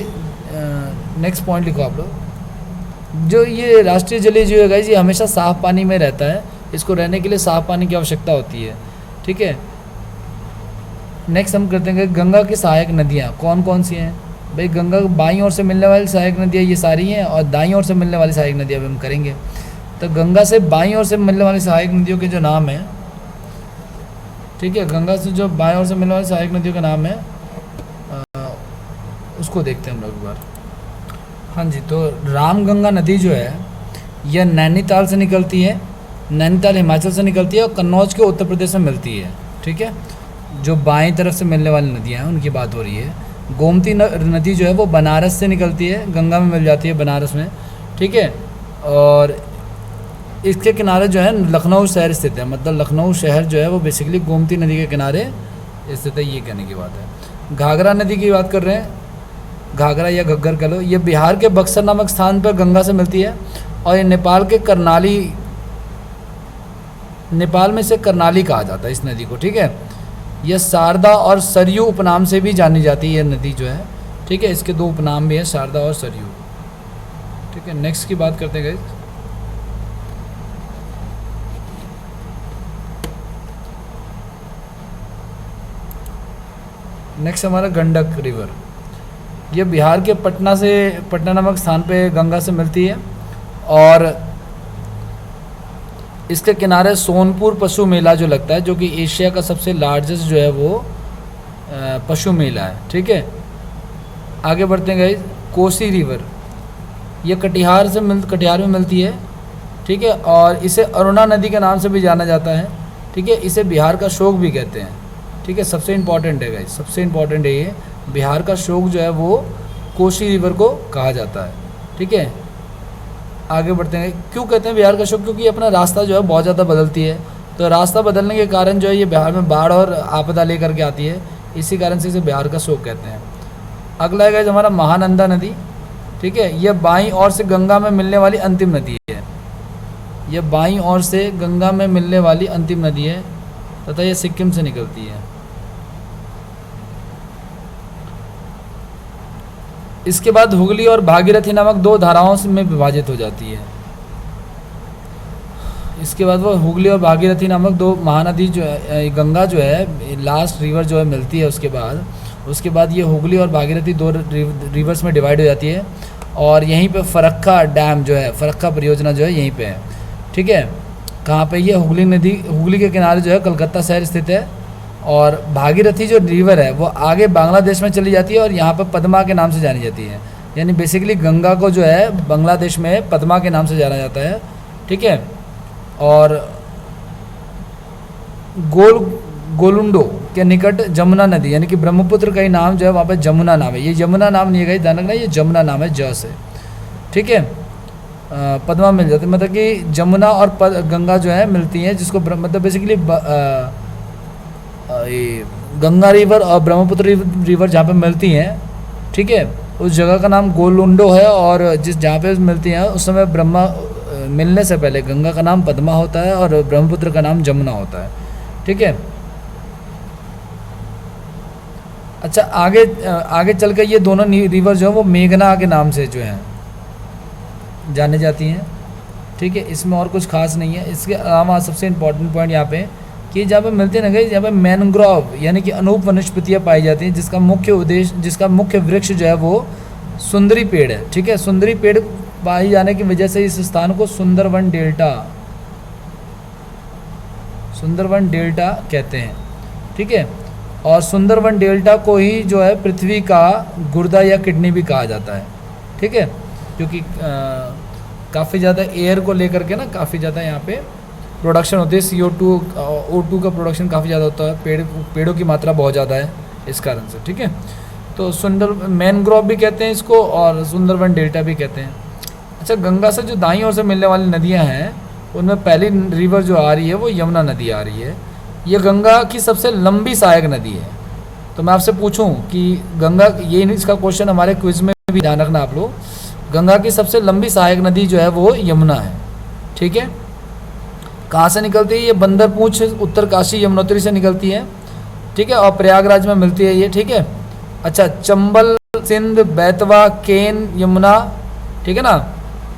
नेक्स्ट पॉइंट लिखो आप लोग। जो ये राष्ट्रीय जलीय जीव है गाइस, ये हमेशा साफ पानी में रहता है, इसको रहने के लिए साफ पानी की आवश्यकता होती है। ठीक है, नेक्स्ट हम करते हैं गंगा की सहायक नदियाँ कौन कौन सी हैं। भाई गंगा बाईं ओर से मिलने वाली सहायक नदियाँ ये सारी हैं और दाईं ओर से मिलने वाली सहायक नदियाँ भी हम करेंगे। तो गंगा से बाईं ओर से मिलने वाली सहायक नदियों के जो नाम हैं, ठीक है, गंगा से जो बाईं ओर से मिलने वाली सहायक नदियों का नाम है उसको देखते हैं हम लोग एक बार। हाँ जी, तो रामगंगा नदी जो है यह नैनीताल से निकलती है, नैनीताल हिमाचल से निकलती है और कन्नौज के उत्तर प्रदेश में मिलती है। ठीक है, जो बाएं तरफ से मिलने वाली नदियाँ हैं उनकी बात हो रही है। गोमती नदी जो है वो बनारस से निकलती है, गंगा में मिल जाती है बनारस में। ठीक है, और इसके किनारे जो है लखनऊ शहर स्थित है, मतलब लखनऊ शहर जो है वो बेसिकली गोमती नदी के किनारे स्थित है, ये कहने की बात है। घाघरा नदी की बात कर रहे हैं, घाघरा या घग्गर कह लो, ये बिहार के बक्सर नामक स्थान पर गंगा से मिलती है और ये नेपाल के करनाली, नेपाल में से करनाली कहा जाता है इस नदी को। ठीक है, यह शारदा और सरयू उपनाम से भी जानी जाती है ये नदी जो है। ठीक है, इसके दो उपनाम भी हैं, शारदा और सरयू। ठीक है, नेक्स्ट की बात करते हैं। नेक्स्ट हमारा गंडक रिवर, ये बिहार के पटना नामक स्थान पे गंगा से मिलती है और इसके किनारे सोनपुर पशु मेला जो लगता है, जो कि एशिया का सबसे लार्जेस्ट जो है वो पशु मेला है। ठीक है, आगे बढ़ते हैं गाइस। कोसी रिवर, ये कटिहार में मिलती है। ठीक है, और इसे अरुणा नदी के नाम से भी जाना जाता है। ठीक है, इसे बिहार का शोक भी कहते हैं। ठीक है, सबसे इम्पॉर्टेंट है गाइस, सबसे इम्पॉर्टेंट है ये, बिहार का शोक जो है वो कोसी रिवर को कहा जाता है। ठीक है, आगे बढ़ते हैं। क्यों कहते हैं बिहार का शोक, क्योंकि अपना रास्ता जो है बहुत ज़्यादा बदलती है, तो रास्ता बदलने के कारण जो है ये बिहार में बाढ़ और आपदा लेकर के आती है, इसी कारण से इसे बिहार का शोक कहते हैं। अगला है हमारा महानंदा नदी। ठीक है, यह बाईं ओर से गंगा में मिलने वाली अंतिम नदी है। यह बाईं ओर से गंगा में मिलने वाली अंतिम नदी है तथा यह सिक्किम से निकलती है। इसके बाद हुगली और भागीरथी नामक दो धाराओं में विभाजित हो जाती है। इसके बाद वो हुगली और भागीरथी नामक दो महानदी जो है, गंगा जो है लास्ट रिवर जो है मिलती है। उसके बाद ये हुगली और भागीरथी दो रिवर्स में डिवाइड हो जाती है और यहीं पे फरक्का डैम जो है, फरक्का परियोजना जो है यहीं पे है। ठीक है, कहाँ पे ये हुगली नदी, हुगली के किनारे जो है कलकत्ता शहर स्थित है और भागीरथी जो रिवर है वो आगे बांग्लादेश में चली जाती है और यहाँ पर पद्मा के नाम से जानी जाती है। यानी बेसिकली गंगा को जो है बांग्लादेश में पद्मा के नाम से जाना जाता है। ठीक है, और गोलुंडो के निकट जमुना नदी यानी कि ब्रह्मपुत्र का ही नाम जो है वहाँ पे जमुना नाम है। ये यमुना नाम नहीं है गाइस, ध्यान रखना, ये जमुना नाम है ज से। ठीक है, पद्मा मिल जाती है, मतलब कि जमुना और गंगा जो है मिलती हैं, जिसको मतलब बेसिकली गंगा रिवर और ब्रह्मपुत्र रिवर जहाँ पे मिलती हैं, ठीक है, उस जगह का नाम गोलुंडो है और जिस जहाँ पे मिलती हैं उस समय ब्रह्मा मिलने से पहले गंगा का नाम पद्मा होता है और ब्रह्मपुत्र का नाम जमुना होता है। ठीक है, अच्छा आगे चल के ये दोनों रिवर जो है वो मेघना के नाम से जो है जाने जाती हैं। ठीक है, इसमें और कुछ खास नहीं है। इसके अलावा सबसे इम्पोर्टेंट पॉइंट यहाँ पे कि जहाँ पे मिलते हैं ना गई, जहाँ पे मैनग्रोव यानी कि अनूप वनस्पतियाँ पाई जाती हैं, जिसका मुख्य वृक्ष जो है वो सुंदरी पेड़ है। ठीक है, सुंदरी पेड़ पाई जाने की वजह से इस स्थान को सुंदरवन डेल्टा कहते हैं। ठीक है, और सुंदरवन डेल्टा को ही जो है पृथ्वी का गुर्दा या किडनी भी कहा जाता है। ठीक है, क्योंकि काफ़ी ज़्यादा एयर को लेकर के ना काफ़ी ज़्यादा यहाँ पे प्रोडक्शन होती है, CO2 O2 का प्रोडक्शन काफ़ी ज़्यादा होता है, पेड़ों की मात्रा बहुत ज़्यादा है इस कारण से। ठीक है, तो मैनग्रोव भी कहते हैं इसको और सुंदरवन डेल्टा भी कहते हैं। अच्छा, गंगा से जो दाईं ओर से मिलने वाली नदियाँ हैं उनमें पहली रिवर जो आ रही है वो यमुना नदी आ रही है। ये गंगा की सबसे लंबी सहायक नदी है। तो मैं आपसे पूछूं कि गंगा, ये इसका क्वेश्चन हमारे क्विज में भी ध्यान रखना आप लोग, गंगा की सबसे लंबी सहायक नदी जो है वो यमुना है। ठीक है, कहाँ से निकलती है? ये बंदरपूंछ उत्तरकाशी यमुनोत्री से निकलती है। ठीक है, और प्रयागराज में मिलती है ये। ठीक है, अच्छा, चंबल, सिंध, बेतवा, केन, यमुना, ठीक है ना,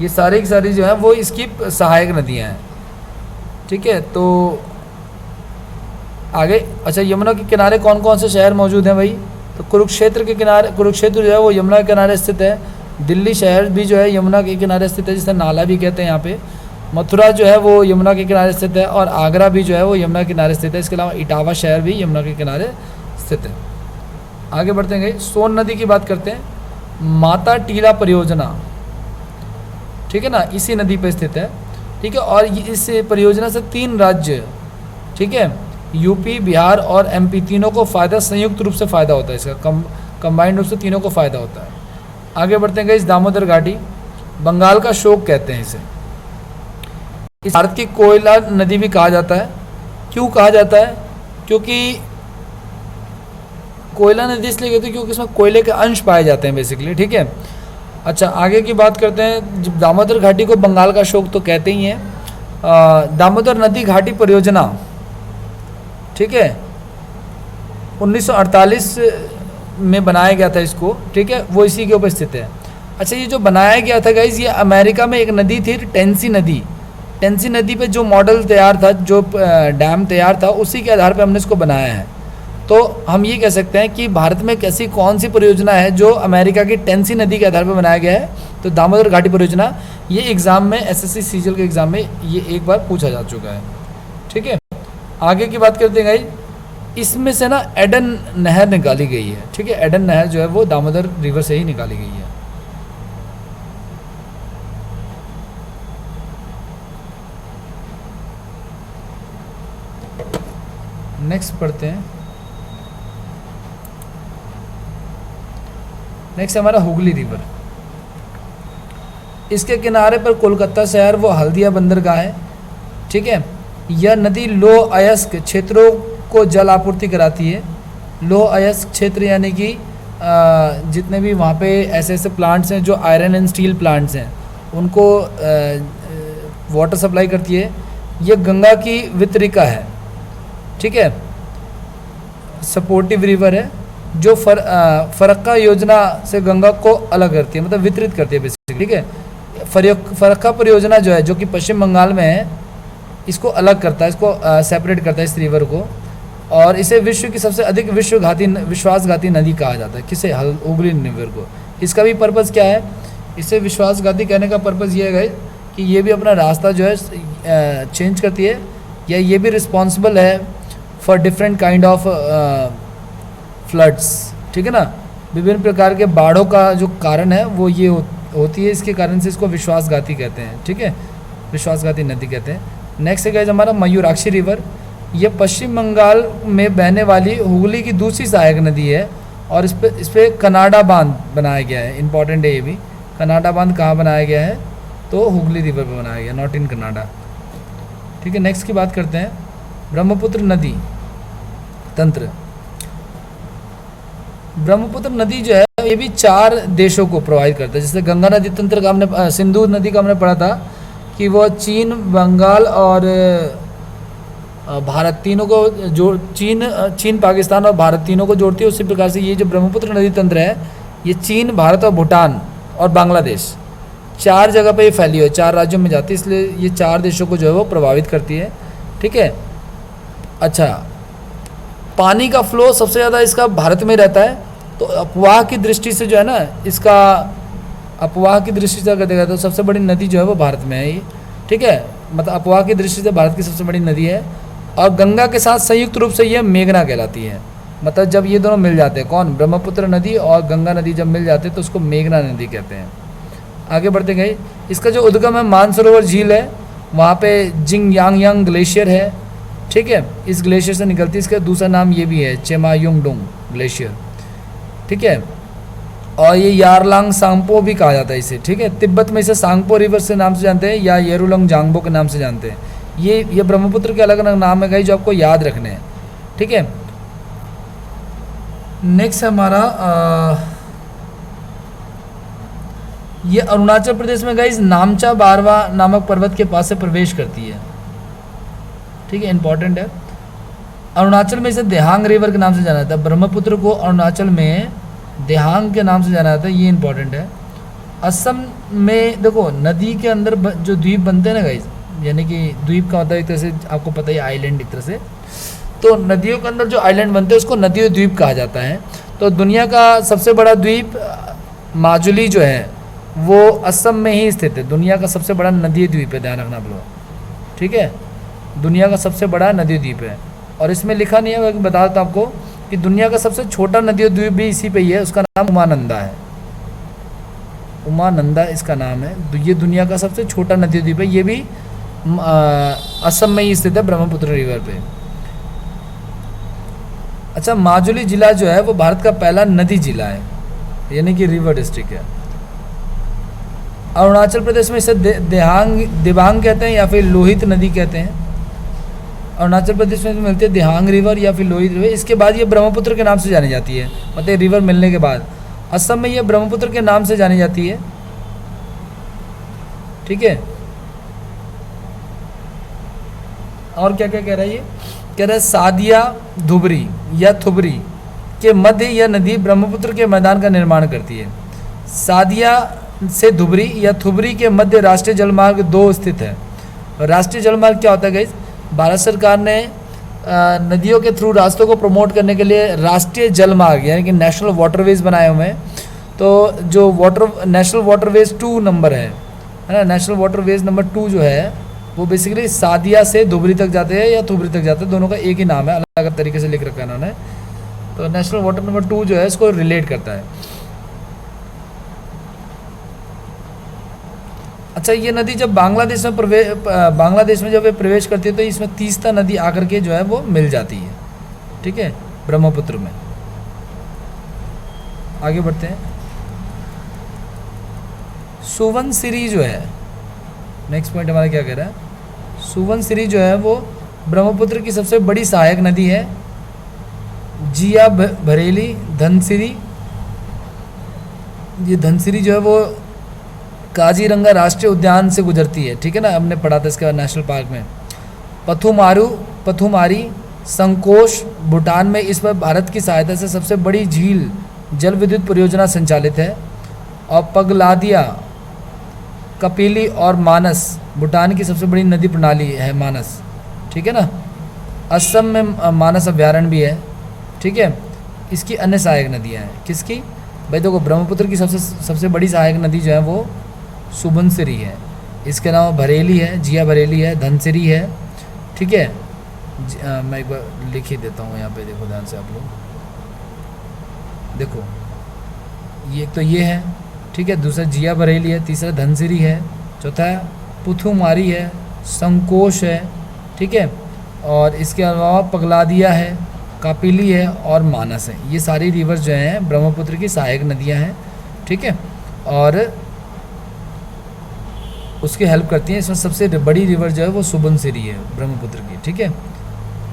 ये सारी की सारी जो है वो इसकी सहायक नदियाँ हैं। ठीक है, तो आगे, अच्छा, यमुना के किनारे कौन कौन से शहर मौजूद हैं भाई? तो कुरुक्षेत्र के किनारे, कुरुक्षेत्र जो है वो यमुना के किनारे स्थित है। दिल्ली शहर भी जो है यमुना के किनारे स्थित है, जिसे नाला भी कहते हैं यहाँ पे। मथुरा जो है वो यमुना के किनारे स्थित है और आगरा भी जो है वो यमुना के किनारे स्थित है। इसके अलावा इटावा शहर भी यमुना के किनारे स्थित है। आगे बढ़ते हैं, सोन नदी की बात करते हैं। माता टीला परियोजना, ठीक है ना, इसी नदी पर स्थित है। ठीक है, और इस परियोजना से 3 राज्य, ठीक है, यूपी, बिहार और MP, तीनों को फ़ायदा, संयुक्त रूप से फ़ायदा होता है इसका, कंबाइंड रूप से तीनों को फ़ायदा होता है। आगे बढ़ते हैं, इस दामोदर घाटी, बंगाल का शोक कहते हैं इसे। इस भारत की कोयला नदी भी कहा जाता है। क्यों कहा जाता है? क्योंकि कोयला नदी इसलिए कहते हैं क्योंकि इसमें कोयले के अंश पाए जाते हैं बेसिकली। ठीक है, अच्छा, आगे की बात करते हैं। दामोदर घाटी को बंगाल का शोक तो कहते ही हैं। दामोदर नदी घाटी परियोजना, ठीक है, 1948 में बनाया गया था इसको। ठीक है, वो इसी के ऊपर स्थित है। अच्छा, ये जो बनाया गया था गाइज, ये अमेरिका में एक नदी थी, टेंसी नदी पे जो मॉडल तैयार था, जो डैम तैयार था, उसी के आधार पे हमने इसको बनाया है। तो हम ये कह सकते हैं कि भारत में कैसी कौन सी परियोजना है जो अमेरिका की टेंसी नदी के आधार पर बनाया गया है? तो दामोदर घाटी परियोजना। ये एग्ज़ाम में, SSC CGL के एग्ज़ाम में ये एक बार पूछा जा चुका है। ठीक है, आगे की बात करते हैं गाइज, इसमें से ना एडन नहर निकाली गई है। ठीक है, एडन नहर जो है वो दामोदर रिवर से ही निकाली गई है। नेक्स्ट पढ़ते हैं। नेक्स्ट हमारा हुगली रिवर। इसके किनारे पर कोलकाता शहर वो हल्दिया बंदरगाह है। ठीक है, यह नदी लो अयस्क क्षेत्रों को जल आपूर्ति कराती है। लो अयस्क क्षेत्र यानी कि जितने भी वहाँ पे ऐसे ऐसे प्लांट्स हैं जो आयरन एंड स्टील प्लांट्स हैं, उनको वाटर सप्लाई करती है। ये गंगा की वितरिका है, ठीक है, सपोर्टिव रिवर है जो फरक्का योजना से गंगा को अलग करती है, मतलब वितरित करती है बेसिकली, ठीक है। फरक्का परियोजना जो है, जो कि पश्चिम बंगाल में है, इसको अलग करता है, इसको सेपरेट करता है इस रिवर को, और इसे विश्व की सबसे अधिक विश्वासघाती नदी कहा जाता है। किसे? हुगली रिवर को। इसका भी पर्पज़ क्या है? इसे विश्वासघाती कहने का पर्पज़ ये है कि ये भी अपना रास्ता जो है चेंज करती है, या ये भी रिस्पॉन्सिबल है for different kind of floods, ठीक है ना। विभिन्न प्रकार के बाढ़ों का जो कारण है वो ये होती है, इसके कारण से इसको विश्वासघाती कहते हैं, ठीक है, विश्वासघाती नदी कहते हैं। नेक्स्ट है हमारा मयूराक्षी रिवर। ये पश्चिम बंगाल में बहने वाली हुगली की दूसरी सहायक नदी है, और इस पे कनाडा बांध बनाया गया है। इंपॉर्टेंट है ये भी। कनाडा बांध कहाँ बनाया गया है? तो हुगली रिवर पर बनाया गया, नॉट इन कनाडा, ठीक है। नेक्स्ट की बात करते हैं, ब्रह्मपुत्र नदी तंत्र। ब्रह्मपुत्र नदी जो है ये भी 4 देशों को प्रोवाइड करता है। जैसे गंगा नदी तंत्र का हमने, सिंधु नदी का हमने पढ़ा था कि वो चीन, बंगाल और भारत तीनों को चीन, पाकिस्तान और भारत तीनों को जोड़ती है। उसी प्रकार से ये जो ब्रह्मपुत्र नदी तंत्र है, ये चीन, भारत और भूटान और बांग्लादेश 4 जगह पे ये फैली हुई है, 4 राज्यों में जाती है, इसलिए ये 4 देशों को जो है वो प्रभावित करती है, ठीक है। अच्छा, पानी का फ्लो सबसे ज़्यादा इसका भारत में रहता है, तो अपवाह की दृष्टि से जो है ना, इसका अपवाह की दृष्टि से अगर देखा तो सबसे बड़ी नदी जो है वो भारत में है ये, ठीक है, मतलब अपवाह की दृष्टि से भारत की सबसे बड़ी नदी है। और गंगा के साथ संयुक्त रूप से ये मेघना कहलाती है, मतलब जब ये दोनों मिल जाते हैं, कौन? ब्रह्मपुत्र नदी और गंगा नदी जब मिल जाते हैं तो उसको मेघना नदी कहते हैं। आगे बढ़ते गए, इसका जो उद्गम है मानसरोवर झील है, वहाँ पे जिंगयांग ग्लेशियर है, ठीक है, इस ग्लेशियर से निकलती है। इसका दूसरा नाम ये भी है, चेमायुंगडोंग ग्लेशियर, ठीक है। और ये यारलांग सांगपो भी कहा जाता है इसे, ठीक है। तिब्बत में इसे सांगपो रिवर से नाम से जानते हैं, या येरुलंग जांगबो के नाम से जानते हैं। ये ब्रह्मपुत्र के अलग अलग नाम है गाइस, जो आपको याद रखने हैं, ठीक है। नेक्स्ट है हमारा ये अरुणाचल प्रदेश में गाइस नामचा बारवा नामक पर्वत के पास से प्रवेश करती है, ठीक है, इंपॉर्टेंट है। अरुणाचल में इसे देहांग रिवर के नाम से जाना जाता है। ब्रह्मपुत्र को अरुणाचल में देहांग के नाम से जाना जाता है, ये इंपॉर्टेंट है। असम में देखो नदी के अंदर जो द्वीप बनते हैं ना गाइस, यानी कि द्वीप का मतलब एक तरह से आपको पता ही आइलैंड एक तरह से, तो नदियों के अंदर जो आइलैंड बनते हैं उसको नदी द्वीप कहा जाता है। तो दुनिया का सबसे बड़ा द्वीप माजुली जो है वो असम में ही स्थित है। दुनिया का सबसे बड़ा नदी द्वीप है, ध्यान रखना आप लोग, ठीक है, दुनिया का सबसे बड़ा नदी द्वीप है। और इसमें लिखा नहीं है, बता देता आपको कि दुनिया का सबसे छोटा नदी द्वीप भी इसी पे ही है, उसका नाम उमानंदा है। उमानंदा इसका नाम है। ये दुनिया का सबसे छोटा नदी द्वीप है, ये भी असम में ही स्थित है, ब्रह्मपुत्र रिवर पे। अच्छा, माजुली जिला जो है वो भारत का पहला नदी जिला है, यानी कि रिवर डिस्ट्रिक्ट है। अरुणाचल प्रदेश में इसे दिबांग कहते हैं या फिर लोहित नदी कहते हैं। अरुणाचल प्रदेश में मिलती है दिहांग रिवर या फिर लोहित रिवर। इसके बाद ये ब्रह्मपुत्र के नाम से जानी जाती है, मतलब रिवर मिलने के बाद असम में ये ब्रह्मपुत्र के नाम से जानी जाती है, ठीक है। और क्या क्या कह रहा है ये? कह रहा है सादिया धुबरी या थुबरी के मध्य यह नदी ब्रह्मपुत्र के मैदान का निर्माण करती है। सादिया से धुबरी या थुबरी के मध्य राष्ट्रीय जलमार्ग 2 स्थित है। राष्ट्रीय जलमार्ग क्या होता है गाइस? भारत सरकार ने नदियों के थ्रू रास्तों को प्रमोट करने के लिए राष्ट्रीय जलमार्ग यानी कि नेशनल वाटरवेज बनाए हुए हैं। तो जो नेशनल वाटरवेज 2 नंबर है ना, नेशनल वाटरवेज नंबर 2 जो है वो बेसिकली सादिया से धुबरी तक जाते हैं या थुबरी तक जाते हैं, दोनों का एक ही नाम है, अलग अलग तरीके से लिख रखा है उन्होंने। तो नेशनल वाटर नंबर 2 जो है इसको रिलेट करता है। अच्छा, ये नदी जब बांग्लादेश में जब ये प्रवेश करती है तो इसमें तीस्ता नदी आकर के जो है वो मिल जाती है, ठीक है, ब्रह्मपुत्र में। आगे बढ़ते हैं। सुवनसिरी जो है नेक्स्ट पॉइंट हमारा क्या कह रहा है? सुवनसिरी जो है वो ब्रह्मपुत्र की सबसे बड़ी सहायक नदी है। जिया भरेली धनसिरी, ये धनसिरी जो है वो काजीरंगा राष्ट्रीय उद्यान से गुजरती है, ठीक है ना, हमने पढ़ा था इसके बाद नेशनल पार्क में। पथुमारी संकोश भूटान में इस पर भारत की सहायता से सबसे बड़ी झील जल विद्युत परियोजना संचालित है। और पगलादिया, कपिली और मानस भूटान की सबसे बड़ी नदी प्रणाली है मानस, ठीक है ना। असम में मानस अभ्यारण्य भी है, ठीक है। इसकी अन्य सहायक नदियाँ हैं, किसकी भाई देखो, ब्रह्मपुत्र की सबसे बड़ी सहायक नदी जो है वो सुबनसिरी है। इसके अलावा भरेली है, जिया भरेली है, धनसिरी है, ठीक है। मैं एक बार लिख ही देता हूँ यहाँ पे, देखो ध्यान से आप लोग देखो, ये एक तो ये है, ठीक है, दूसरा जिया बरेली है, तीसरा धनसिरी है, चौथा है पुथुमारी है, संकोश है, ठीक है, और इसके अलावा पगलादिया है, कापिली है और मानस है। ये सारी रिवर्स जो हैं ब्रह्मपुत्र की सहायक नदियाँ हैं, ठीक है, और उसकी हेल्प करती हैं। इसमें सबसे बड़ी रिवर जो है वो सुबनसिरी है ब्रह्मपुत्र की, ठीक है।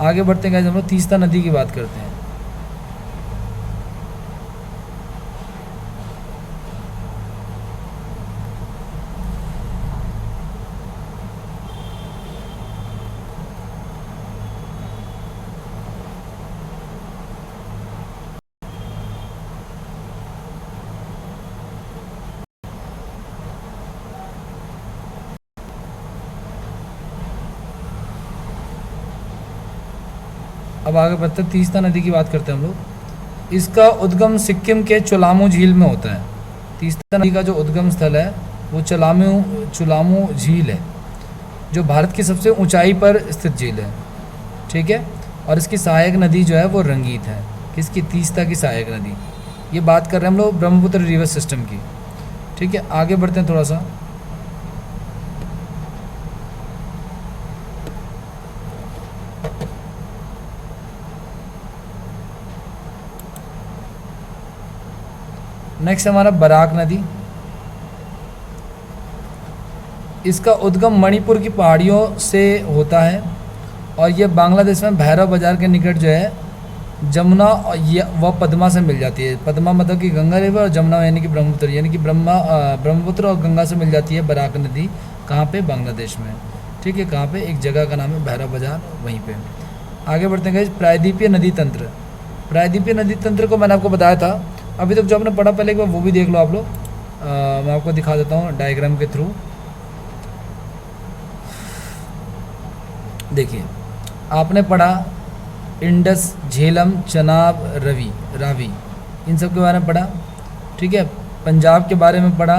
आगे बढ़ते हैं, हम लोग तीस्ता नदी की बात करते हैं। अब आगे बढ़ते हैं, तीस्ता नदी की बात करते हैं हम लोग। इसका उद्गम सिक्किम के चुलामू झील में होता है। तीस्ता नदी का जो उद्गम स्थल है वो चुलामू झील है, जो भारत की सबसे ऊंचाई पर स्थित झील है, ठीक है। और इसकी सहायक नदी जो है वो रंगीत है, किसकी, तीस्ता की सहायक नदी। ये बात कर रहे हैं हम लोग ब्रह्मपुत्र रिवर सिस्टम की, ठीक है। आगे बढ़ते हैं थोड़ा सा, नेक्स्ट हमारा बराक नदी। इसका उद्गम मणिपुर की पहाड़ियों से होता है और यह बांग्लादेश में भैरव बाजार के निकट जो है जमुना व पद्मा से मिल जाती है। पद्मा मतलब कि गंगा रिवर और जमुना यानी कि ब्रह्मपुत्र, यानी कि ब्रह्मपुत्र और गंगा से मिल जाती है बराक नदी। कहाँ पे, बांग्लादेश में, ठीक है। कहाँ पे, एक जगह का नाम है भैरव बाजार, वहीं पे। आगे बढ़ते हैं, प्रायद्वीपीय नदी तंत्र। प्रायद्वीपीय नदी तंत्र को मैंने आपको बताया था, अभी तक जो आपने पढ़ा पहले एक बार वो भी देख लो आप लोग। मैं आपको दिखा देता हूँ डायग्राम के थ्रू। देखिए, आपने पढ़ा इंडस, झेलम, चनाब, रावी, इन सब के बारे में पढ़ा, ठीक है। पंजाब के बारे में पढ़ा,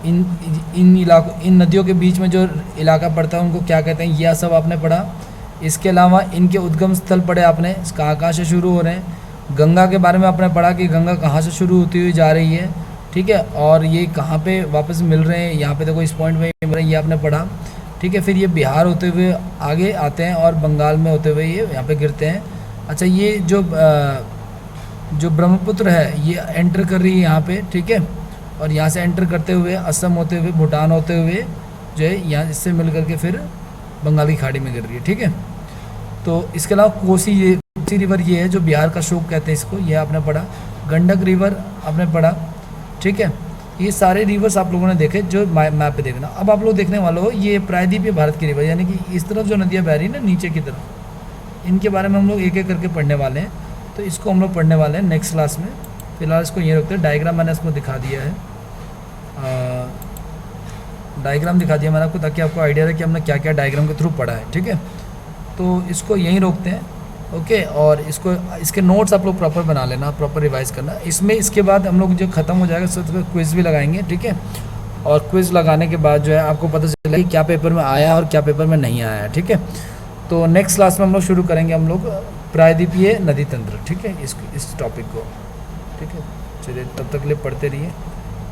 इन नदियों के बीच में जो इलाका पड़ता है उनको क्या कहते हैं, यह सब आपने पढ़ा। इसके अलावा इनके उद्गम स्थल पढ़े आपने, कहाँ से शुरू हो रहे हैं। गंगा के बारे में आपने पढ़ा कि गंगा कहाँ से शुरू होती हुई जा रही है, ठीक है, और ये कहाँ पे वापस मिल रहे हैं, यहाँ पे देखो इस पॉइंट में मिल रहे हैं, ये आपने पढ़ा, ठीक है। फिर ये बिहार होते हुए आगे आते हैं और बंगाल में होते हुए ये यहाँ पे गिरते हैं। अच्छा, ये जो ब्रह्मपुत्र है ये एंटर कर रही है यहाँ पे, ठीक है, और यहाँ से एंटर करते हुए असम होते हुए भूटान होते हुए जो है यहाँ इससे मिल करके फिर बंगाल की खाड़ी में गिर रही है, ठीक है। तो इसके अलावा कोसी रिवर ये है जो बिहार का शोक कहते हैं इसको, ये आपने पढ़ा। गंडक रिवर आपने पढ़ा, ठीक है। ये सारे रिवर्स आप लोगों ने देखे जो मैप पे देखना। अब आप लोग देखने वाले हो ये प्रायद्वीपीय भारत की रिवर, यानी कि इस तरफ जो नदियाँ बह रही है ना नीचे की तरफ, इनके बारे में हम लोग एक एक करके पढ़ने वाले हैं। तो इसको हम लोग पढ़ने वाले हैं नेक्स्ट क्लास में। फिलहाल इसको ये रखते हैं। डायग्राम मैंने इसको दिखा दिया है, डायग्राम दिखा दिया मैंने आपको, ताकि आपको आइडिया रहे कि हमने क्या क्या डायग्राम के थ्रू पढ़ा है, ठीक है। तो इसको यहीं रोकते हैं, ओके। और इसके नोट्स आप लोग प्रॉपर बना लेना, प्रॉपर रिवाइज करना। इसमें इसके बाद हम लोग जो ख़त्म हो जाएगा उसके क्विज़ भी लगाएंगे, ठीक है। और क्विज़ लगाने के बाद जो है आपको पता चलेगा कि क्या पेपर में आया है और क्या पेपर में नहीं आया है, ठीक है। तो नेक्स्ट क्लास में हम लोग शुरू करेंगे हम लोग प्रायद्वीपीय नदी तंत्र, ठीक है, इस टॉपिक को, ठीक है। चलिए, तब तक के लिए पढ़ते रहिए,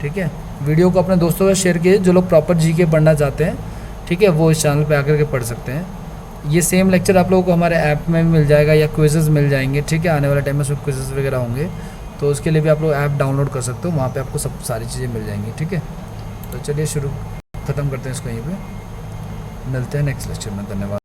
ठीक है। वीडियो को अपने दोस्तों से शेयर कीजिए, जो लोग प्रॉपर जीके पढ़ना चाहते हैं, ठीक है, वो इस चैनल पे आकर के पढ़ सकते हैं। ये सेम लेक्चर आप लोगों को हमारे ऐप में मिल जाएगा या क्विज़ेस मिल जाएंगे, ठीक है। आने वाले टाइम में उसमें क्विज़ेस वगैरह होंगे, तो उसके लिए भी आप लोग ऐप डाउनलोड कर सकते हो, वहाँ पे आपको सब सारी चीज़ें मिल जाएंगी, ठीक है। तो चलिए ख़त्म करते हैं इसको, यहीं पे मिलते हैं नेक्स्ट लेक्चर में। धन्यवाद।